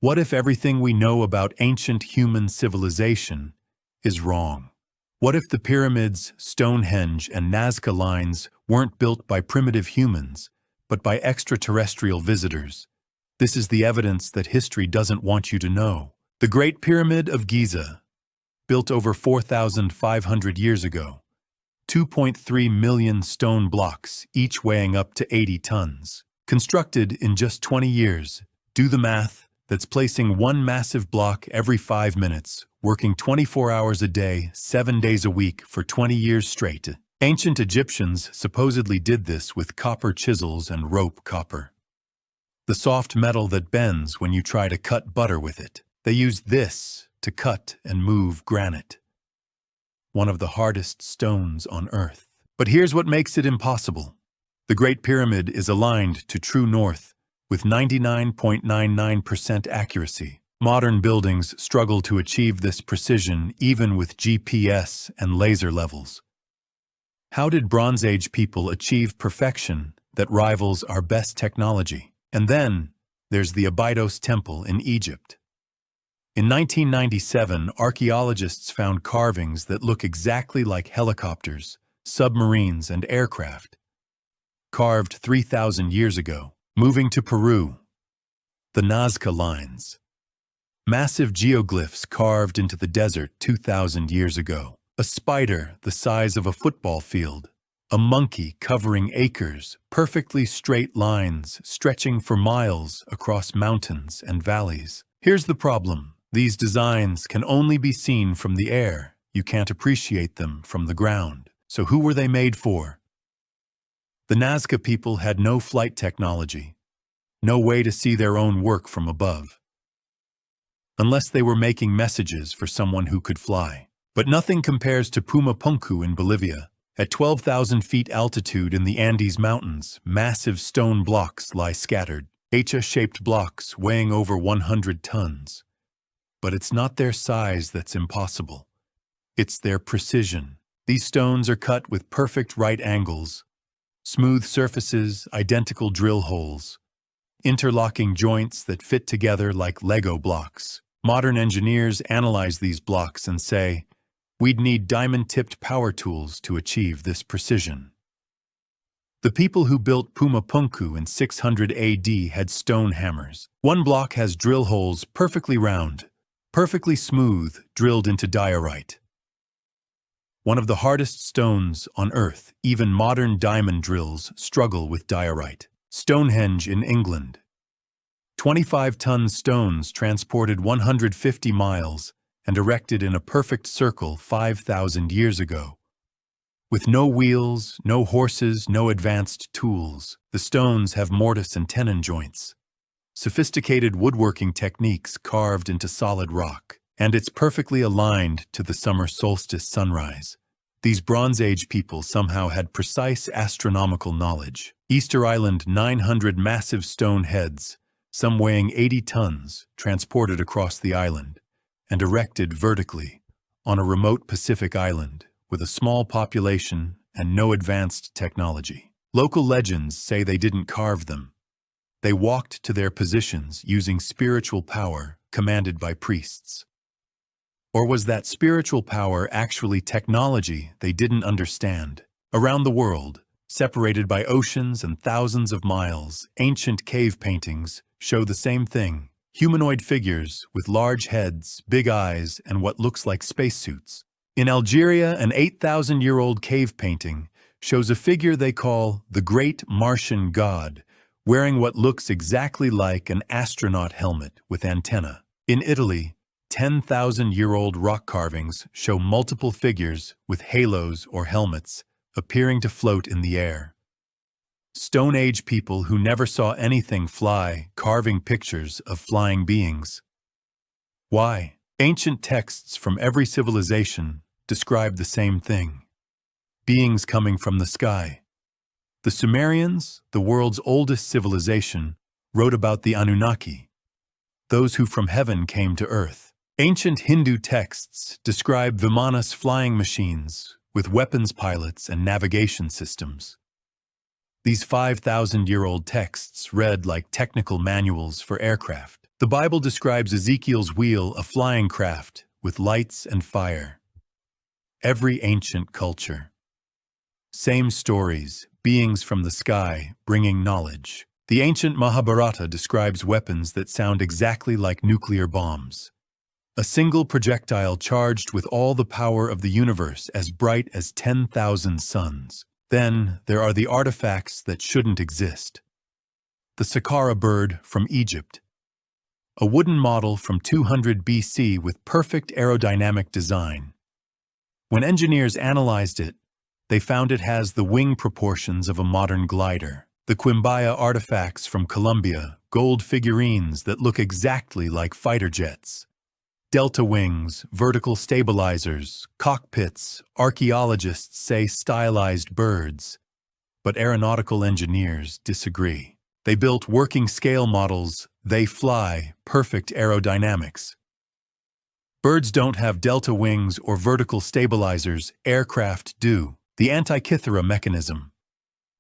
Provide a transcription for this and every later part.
What if everything we know about ancient human civilization is wrong? What if the pyramids, Stonehenge, and Nazca Lines weren't built by primitive humans, but by extraterrestrial visitors? This is the evidence that history doesn't want you to know. The Great Pyramid of Giza, built over 4,500 years ago, 2.3 million stone blocks, each weighing up to 80 tons. Constructed in just 20 years, do the math, that's placing one massive block every 5 minutes, working 24 hours a day, 7 days a week for 20 years straight. Ancient Egyptians supposedly did this with copper chisels and rope copper, the soft metal that bends when you try to cut butter with it. They used this to cut and move granite, one of the hardest stones on Earth. But here's what makes it impossible. The Great Pyramid is aligned to true north with 99.99% accuracy. Modern buildings struggle to achieve this precision even with GPS and laser levels. How did Bronze Age people achieve perfection that rivals our best technology? And then there's the Abydos Temple in Egypt. In 1997, archaeologists found carvings that look exactly like helicopters, submarines, and aircraft, carved 3,000 years ago. Moving to Peru, the Nazca Lines, massive geoglyphs carved into the desert 2,000 years ago. A spider the size of a football field, a monkey covering acres, perfectly straight lines stretching for miles across mountains and valleys. Here's the problem. These designs can only be seen from the air. You can't appreciate them from the ground. So who were they made for? The Nazca people had no flight technology, no way to see their own work from above, unless they were making messages for someone who could fly. But nothing compares to Puma Punku in Bolivia. At 12,000 feet altitude in the Andes Mountains, massive stone blocks lie scattered, H-shaped blocks weighing over 100 tons. But it's not their size that's impossible. It's their precision. These stones are cut with perfect right angles, smooth surfaces, identical drill holes, interlocking joints that fit together like Lego blocks. Modern engineers analyze these blocks and say, we'd need diamond-tipped power tools to achieve this precision. The people who built Puma Punku in 600 AD had stone hammers. One block has drill holes perfectly round, perfectly smooth, drilled into diorite. One of the hardest stones on Earth, even modern diamond drills struggle with diorite. Stonehenge in England. 25-ton stones transported 150 miles and erected in a perfect circle 5,000 years ago. With no wheels, no horses, no advanced tools, the stones have mortise and tenon joints, sophisticated woodworking techniques carved into solid rock, and it's perfectly aligned to the summer solstice sunrise. These Bronze Age people somehow had precise astronomical knowledge. Easter Island, 900 massive stone heads, some weighing 80 tons, transported across the island and erected vertically on a remote Pacific island with a small population and no advanced technology. Local legends say they didn't carve them. They walked to their positions using spiritual power commanded by priests. Or was that spiritual power actually technology they didn't understand? Around the world, separated by oceans and thousands of miles, ancient cave paintings show the same thing. Humanoid figures with large heads, big eyes, and what looks like spacesuits. In Algeria, an 8,000-year-old cave painting shows a figure they call the Great Martian God, wearing what looks exactly like an astronaut helmet with antenna. In Italy, 10,000-year-old rock carvings show multiple figures with halos or helmets appearing to float in the air. Stone Age people who never saw anything fly, carving pictures of flying beings. Why? Ancient texts from every civilization describe the same thing. Beings coming from the sky. The Sumerians, the world's oldest civilization, wrote about the Anunnaki, those who from heaven came to earth. Ancient Hindu texts describe Vimanas flying machines with weapons pilots and navigation systems. These 5,000-year-old texts read like technical manuals for aircraft. The Bible describes Ezekiel's wheel, a flying craft, with lights and fire. Every ancient culture. Same stories, beings from the sky, bringing knowledge. The ancient Mahabharata describes weapons that sound exactly like nuclear bombs. A single projectile charged with all the power of the universe as bright as 10,000 suns. Then there are the artifacts that shouldn't exist. The Saqqara bird from Egypt. A wooden model from 200 BC with perfect aerodynamic design. When engineers analyzed it, they found it has the wing proportions of a modern glider. The Quimbaya artifacts from Colombia, gold figurines that look exactly like fighter jets. Delta wings, vertical stabilizers, cockpits, archaeologists say stylized birds. But aeronautical engineers disagree. They built working scale models, they fly, perfect aerodynamics. Birds don't have delta wings or vertical stabilizers, aircraft do. The Antikythera Mechanism.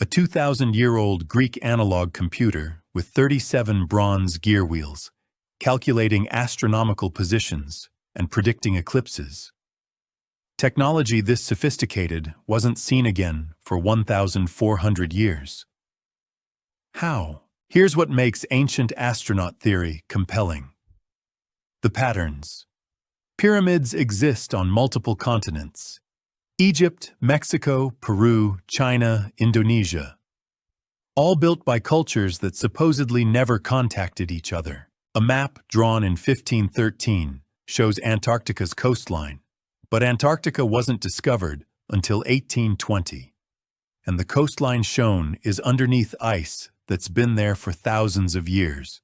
A 2,000-year-old Greek analog computer with 37 bronze gear wheels, calculating astronomical positions and predicting eclipses. Technology this sophisticated wasn't seen again for 1,400 years. How? Here's what makes ancient astronaut theory compelling. The patterns. Pyramids exist on multiple continents. Egypt, Mexico, Peru, China, Indonesia. All built by cultures that supposedly never contacted each other. A map drawn in 1513 shows Antarctica's coastline, but Antarctica wasn't discovered until 1820. And the coastline shown is underneath ice that's been there for thousands of years.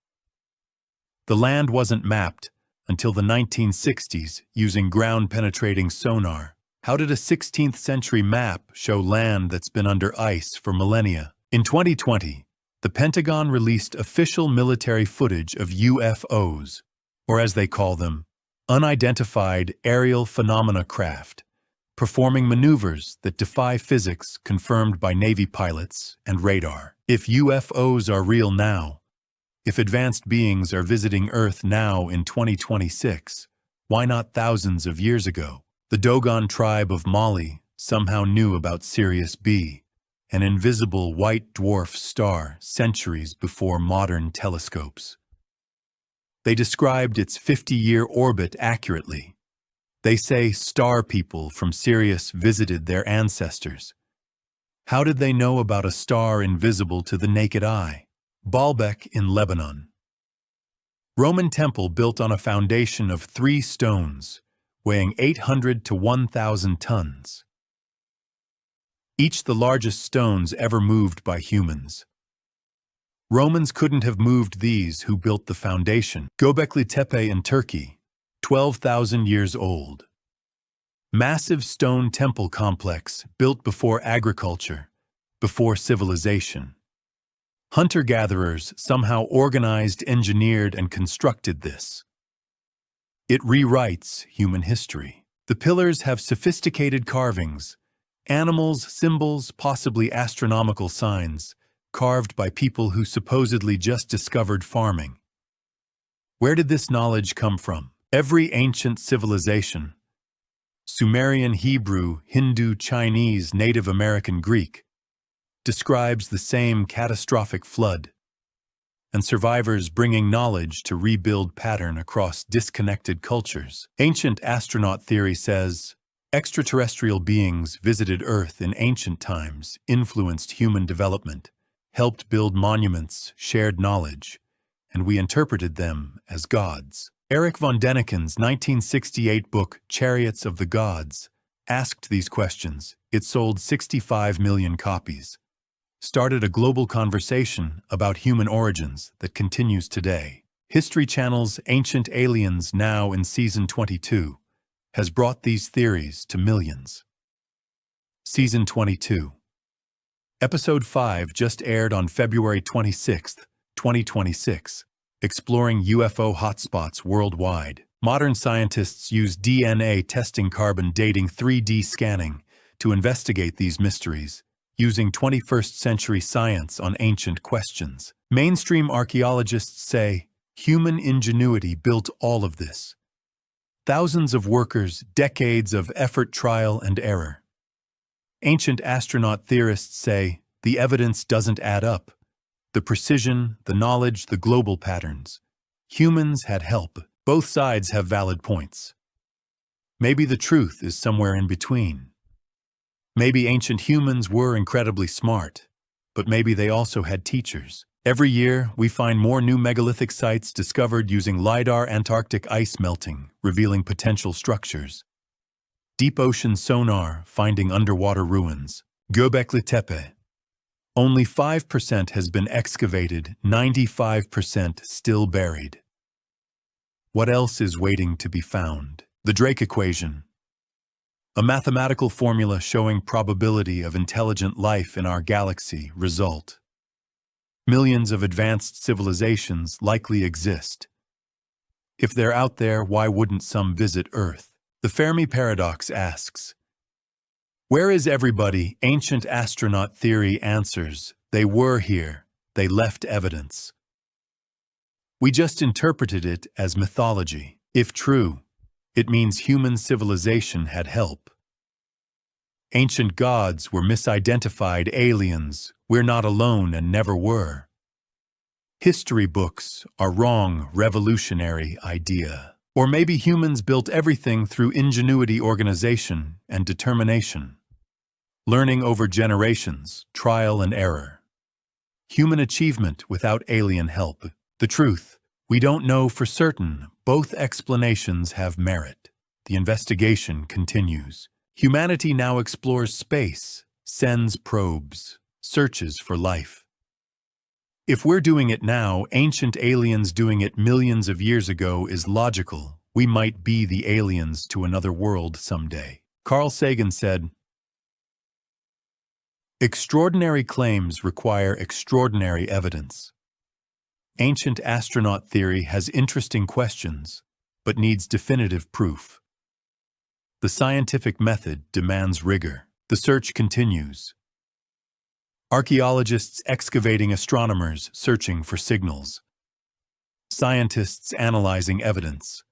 The land wasn't mapped until the 1960s using ground-penetrating sonar. How did a 16th century map show land that's been under ice for millennia? In 2020, the Pentagon released official military footage of UFOs, or as they call them, unidentified aerial phenomena craft, performing maneuvers that defy physics confirmed by Navy pilots and radar. If UFOs are real now, if advanced beings are visiting Earth now in 2026, why not thousands of years ago? The Dogon tribe of Mali somehow knew about Sirius B, an invisible white dwarf star centuries before modern telescopes. They described its 50-year orbit accurately. They say star people from Sirius visited their ancestors. How did they know about a star invisible to the naked eye? Baalbek in Lebanon. Roman temple built on a foundation of 3 stones, weighing 800 to 1,000 tons. Each the largest stones ever moved by humans. Romans couldn't have moved these who built the foundation. Göbekli Tepe in Turkey, 12,000 years old. Massive stone temple complex built before agriculture, before civilization. Hunter-gatherers somehow organized, engineered, and constructed this. It rewrites human history. The pillars have sophisticated carvings, animals, symbols, possibly astronomical signs, carved by people who supposedly just discovered farming. Where did this knowledge come from? Every ancient civilization, Sumerian, Hebrew, Hindu, Chinese, Native American, Greek, describes the same catastrophic flood, and survivors bringing knowledge to rebuild pattern across disconnected cultures. Ancient astronaut theory says, extraterrestrial beings visited Earth in ancient times, influenced human development, helped build monuments, shared knowledge, and we interpreted them as gods. Erich von Däniken's 1968 book, Chariots of the Gods, asked these questions. It sold 65 million copies. Started a global conversation about human origins that continues today. History Channel's Ancient Aliens, now in Season 22, has brought these theories to millions. Season 22. Episode 5 just aired on February 26, 2026, exploring UFO hotspots worldwide. Modern scientists use DNA testing, carbon dating, 3D scanning to investigate these mysteries, using 21st century science on ancient questions. Mainstream archaeologists say Human ingenuity built all of this. Thousands of workers, decades of effort, trial, and error. Ancient astronaut theorists say the evidence doesn't add up. The precision, the knowledge, the global patterns. Humans had help. Both sides have valid points. Maybe the truth is somewhere in between. Maybe ancient humans were incredibly smart, but maybe they also had teachers. Every year, we find more new megalithic sites discovered using LiDAR. Antarctic ice melting, revealing potential structures. Deep ocean sonar, finding underwater ruins. Göbekli Tepe. Only 5% has been excavated, 95% still buried. What else is waiting to be found? The Drake equation. A mathematical formula showing probability of intelligent life in our galaxy. Result. Millions of advanced civilizations likely exist. If they're out there, why wouldn't some visit Earth? The Fermi paradox asks, where is everybody? Ancient astronaut theory answers, they were here, they left evidence. We just interpreted it as mythology. If true, it means human civilization had help. Ancient gods were misidentified aliens. We're not alone and never were. History books are wrong, revolutionary idea. Or maybe humans built everything through ingenuity, organization, and determination. Learning over generations, trial and error. Human achievement without alien help. The truth, we don't know for certain. Both explanations have merit. The investigation continues. Humanity now explores space, sends probes, searches for life. If we're doing it now, ancient aliens doing it millions of years ago is logical. We might be the aliens to another world someday. Carl Sagan said, extraordinary claims require extraordinary evidence. Ancient astronaut theory has interesting questions, but needs definitive proof. The scientific method demands rigor. The search continues. Archaeologists excavating, astronomers searching for signals. Scientists analyzing evidence.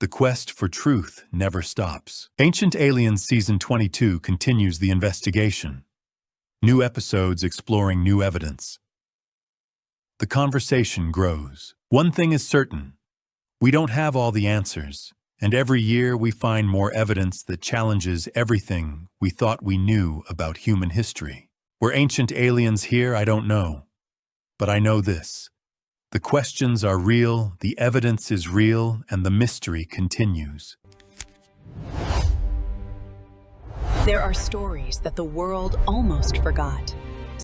The quest for truth never stops. Ancient Aliens Season 22 continues the investigation. New episodes exploring new evidence. The conversation grows. One thing is certain. We don't have all the answers, and every year we find more evidence that challenges everything we thought we knew about human history. Were ancient aliens here? I don't know. But I know this. The questions are real, the evidence is real, and the mystery continues. There are stories that the world almost forgot.